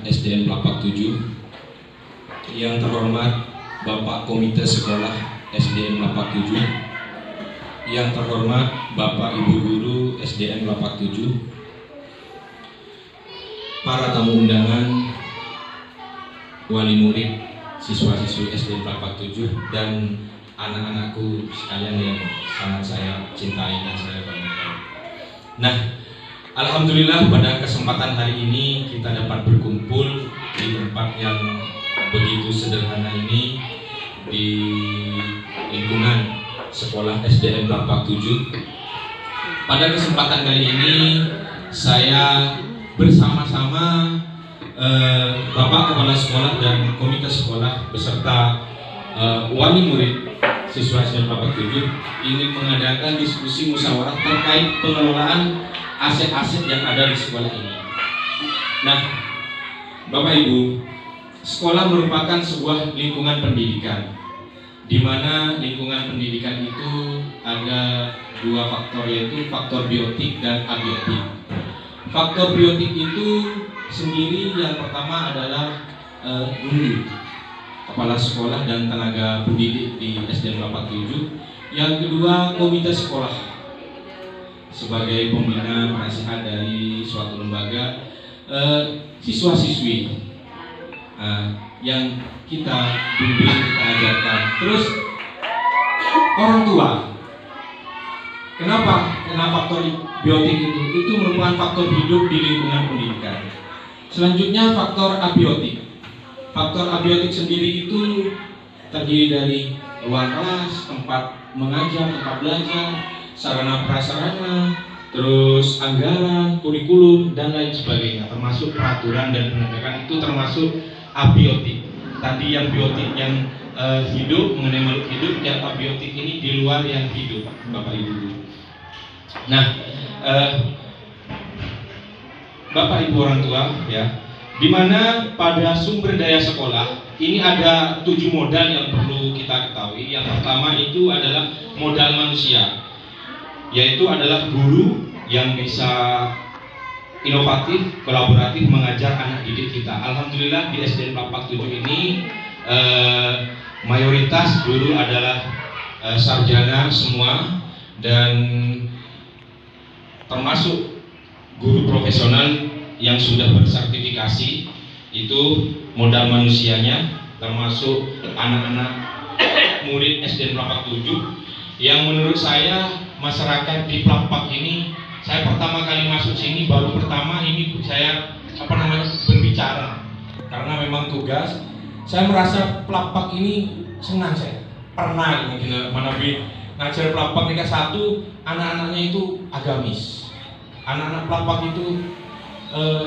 SDN Pelapak 7, yang terhormat Bapak Komite Sekolah SDN Pelapak 7, yang terhormat Bapak Ibu Guru SDN Pelapak 7, para tamu undangan, wali murid, siswa-siswi SDN Pelapak 7, dan anak-anakku sekalian yang sangat saya cintai dan saya banggakan. Nah, alhamdulillah pada kesempatan hari ini kita dapat berkumpul di tempat yang begitu sederhana ini, di lingkungan sekolah SDN Pelapak 7. Pada kesempatan kali ini saya bersama-sama Bapak Kepala Sekolah dan Komite Sekolah beserta wali murid siswa SDN Pelapak 7 ingin mengadakan diskusi musyawarah terkait pengelolaan aset-aset yang ada di sekolah ini. Nah, Bapak Ibu, sekolah merupakan sebuah lingkungan pendidikan, di mana lingkungan pendidikan itu ada dua faktor, yaitu faktor biotik dan abiotik. Faktor biotik itu sendiri yang pertama adalah guru, kepala sekolah dan tenaga pendidik di SDN Pelapak 7. Yang kedua, komite sekolah sebagai pembina penasihat dari suatu lembaga, siswa-siswi yang kita bimbing, kita ajarkan. Terus orang tua. Kenapa faktor biotik itu merupakan faktor hidup di lingkungan pendidikan. Selanjutnya faktor abiotik. Faktor abiotik sendiri itu terdiri dari ruang kelas, tempat mengajar, tempat belajar, sarana prasarana, terus anggaran, kurikulum, dan lain sebagainya, termasuk peraturan dan penegakan, itu termasuk abiotik. Tadi yang biotik yang hidup, mengenai makhluk hidup, yang abiotik ini di luar yang hidup, Bapak Ibu. Nah, Bapak Ibu orang tua, ya, di mana pada sumber daya sekolah ini ada 7 modal yang perlu kita ketahui. Yang pertama itu adalah modal manusia, yaitu adalah guru yang bisa inovatif, kolaboratif mengajar anak didik kita. Alhamdulillah di SDN Pelapak 7 ini mayoritas guru adalah sarjana semua, dan termasuk guru profesional yang sudah bersertifikasi. Itu modal manusianya, termasuk anak-anak murid SDN Pelapak 7 yang menurut saya masyarakat di Pelapak ini, saya pertama kali masuk sini, baru pertama ini saya berbicara karena memang tugas. Saya merasa Pelapak ini senang, saya pernah ngajar Pelapak tingkat 1, anak-anaknya itu agamis. Anak-anak Pelapak itu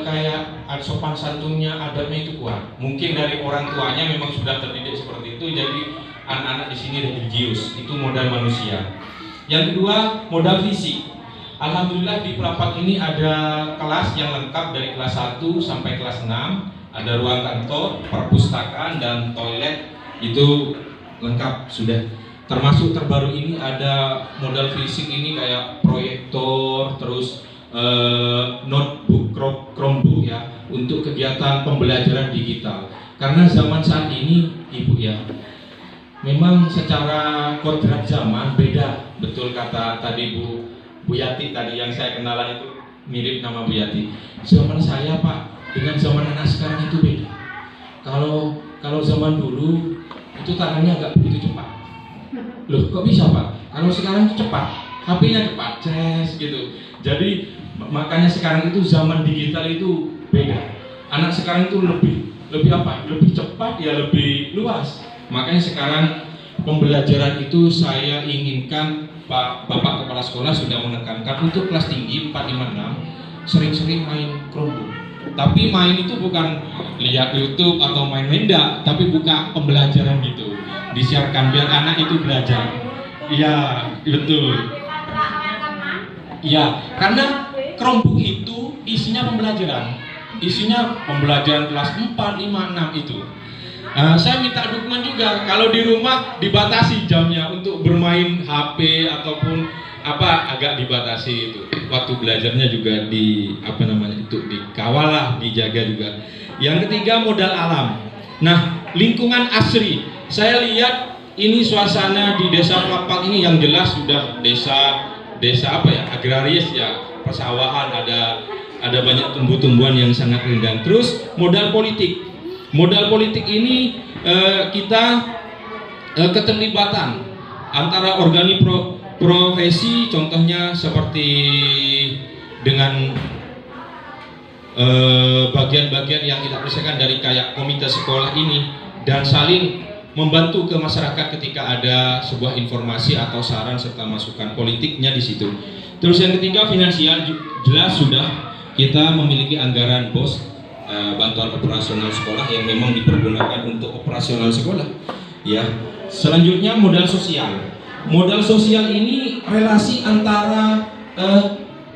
kayak sopan santunnya, adabnya itu kuat. Mungkin dari orang tuanya memang sudah terdidik seperti itu, jadi anak-anak di sini religius. Itu modal manusia. Yang kedua, modal fisik. Alhamdulillah di Pelapak ini ada kelas yang lengkap dari kelas 1 sampai kelas 6. Ada ruang kantor, perpustakaan, dan toilet, itu lengkap sudah. Termasuk terbaru ini ada modal fisik ini kayak proyektor, terus notebook, Chromebook ya, untuk kegiatan pembelajaran digital. Karena zaman saat ini, Ibu ya, memang secara kodrat zaman beda. Betul kata tadi Bu Yati tadi yang saya kenalan itu mirip nama Bu Yati. Zaman saya Pak dengan zaman anak sekarang itu beda. Kalau zaman dulu itu tangannya agak begitu cepat. Loh kok bisa Pak? Kalau sekarang itu cepat, HP-nya cepat, ces gitu. Jadi makanya sekarang itu zaman digital itu beda. Anak sekarang itu lebih apa? Lebih cepat ya, lebih luas. Makanya sekarang pembelajaran itu saya inginkan, Bapak Kepala Sekolah sudah menekankan untuk kelas tinggi 4, 5, 6 sering-sering main Chromebook. Tapi main itu bukan lihat YouTube atau main Menda, tapi buka pembelajaran gitu. Disiarkan biar anak itu belajar. Iya, betul. Iya, karena Chromebook itu isinya pembelajaran. Isinya pembelajaran kelas 4, 5, 6 itu. Saya minta dukungan juga, kalau di rumah dibatasi jamnya untuk bermain HP ataupun agak dibatasi itu. Waktu belajarnya juga dikawal lah, dijaga juga. Yang ketiga, modal alam. Nah, lingkungan asri. Saya lihat ini suasana di Desa Pelapak ini yang jelas sudah desa agraris ya, persawahan, ada banyak tumbuh-tumbuhan yang sangat rindang. Terus modal politik. Modal politik ini kita keterlibatan antara profesi, contohnya seperti dengan bagian-bagian yang kita persiapkan dari kayak komite sekolah ini, dan saling membantu ke masyarakat ketika ada sebuah informasi atau saran serta masukan politiknya di situ. Terus yang ketiga, finansial. Jelas sudah kita memiliki anggaran BOS, bantuan operasional sekolah, yang memang dipergunakan untuk operasional sekolah. Ya. Selanjutnya, modal sosial. Modal sosial ini relasi antara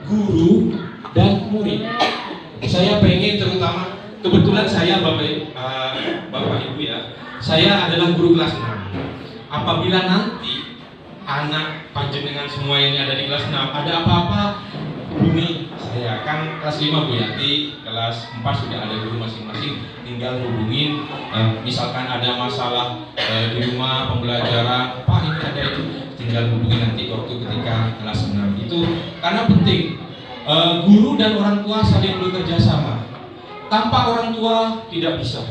guru dan murid. Saya pengen, terutama kebetulan saya Bapak Ibu ya, saya adalah guru kelas 6. Apabila nanti anak panjenengan semua yang ada di kelas 6 ada apa-apa, hubungi saya. Kan kelas 5 Bu Yati, kelas 4 sudah ada guru masing-masing, tinggal hubungin. Misalkan ada masalah di rumah pembelajaran, Pak ini ada itu, tinggal hubungi nanti waktu ketika kelas 6. Itu karena penting, guru dan orang tua saling bekerja sama. Tanpa orang tua tidak bisa.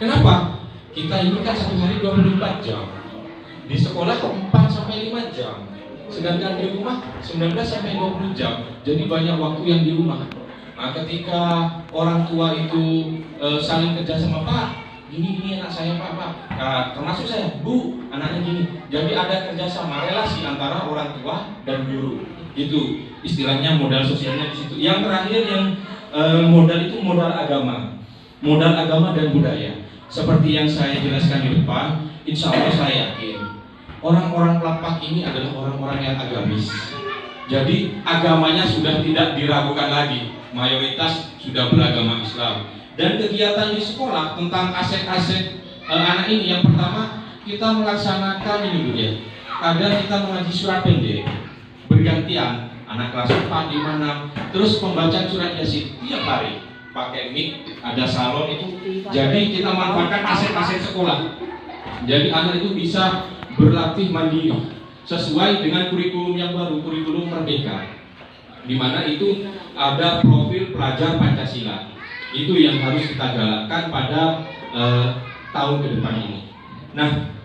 Kenapa? Kita ini kan satu hari 24 jam. Di sekolah 4 sampai 5 jam. Sedangkan di rumah 19 sampai 20 jam. Jadi banyak waktu yang di rumah. Nah, ketika orang tua itu saling kerja sama, Pak, gini anak saya Pak. Nah, termasuk saya, Bu, anaknya gini. Jadi ada kerjasama, relasi antara orang tua dan guru. Itu istilahnya modal sosialnya di situ. Yang terakhir yang modal itu modal agama dan budaya. Seperti yang saya jelaskan di depan, insya Allah saya yakin orang-orang Pelapak ini adalah orang-orang yang agamis. Jadi agamanya sudah tidak diragukan lagi, mayoritas sudah beragama Islam. Dan kegiatan di sekolah tentang aset-aset anak ini, yang pertama kita melaksanakan ini Bu ya, kadang kita mengaji surat pendek bergantian, anak kelas 4, 5, 6, terus pembacaan surat Yasin tiap hari. Pakai mic, ada salon itu. Jadi kita manfaatkan aset-aset sekolah. Jadi anak itu bisa berlatih mandiri sesuai dengan kurikulum yang baru, kurikulum Merdeka, di mana itu ada profil pelajar Pancasila. Itu yang harus kita galakkan pada tahun ke depan ini. Nah,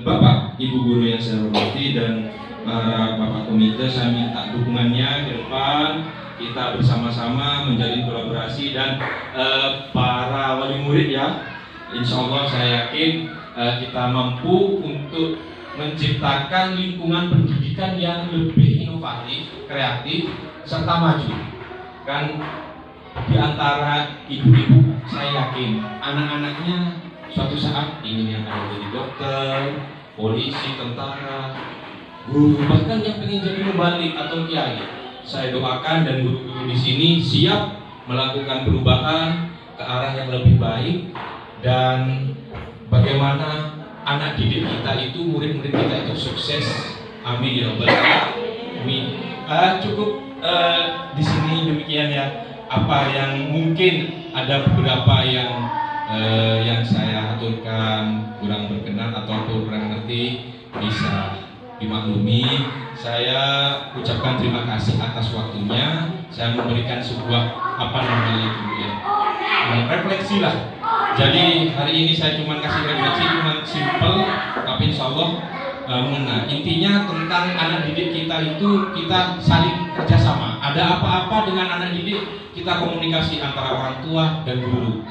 Bapak Ibu guru yang saya hormati dan para Bapak komite, saya minta dukungannya ke depan. Kita bersama-sama menjalin kolaborasi, dan para wali murid ya, insya Allah saya yakin kita mampu untuk menciptakan lingkungan pendidikan yang lebih inovatif, kreatif, serta maju. Kan di antara ibu-ibu, saya yakin anak-anaknya suatu saat ingin yang akan jadi dokter, polisi, tentara, guru, bahkan yang ingin jadi mubalik atau kiai. Saya doakan dan guru-guru di sini siap melakukan perubahan ke arah yang lebih baik, dan bagaimana anak didik kita itu, murid-murid kita itu sukses. Amin ya rabbal alamin. Cukup di sini demikian ya. Apa yang mungkin ada beberapa yang saya aturkan kurang berkenan ataupun kurang ngerti, bisa dimaklumi. Saya ucapkan terima kasih atas waktunya. Saya memberikan sebuah refleksi lah. Jadi hari ini saya cuma kasih refleksi, cuma simple, tapi insya Allah mengena. Intinya tentang anak didik kita itu, kita saling kerjasama. Ada apa-apa dengan anak didik, kita komunikasi antara orang tua dan guru.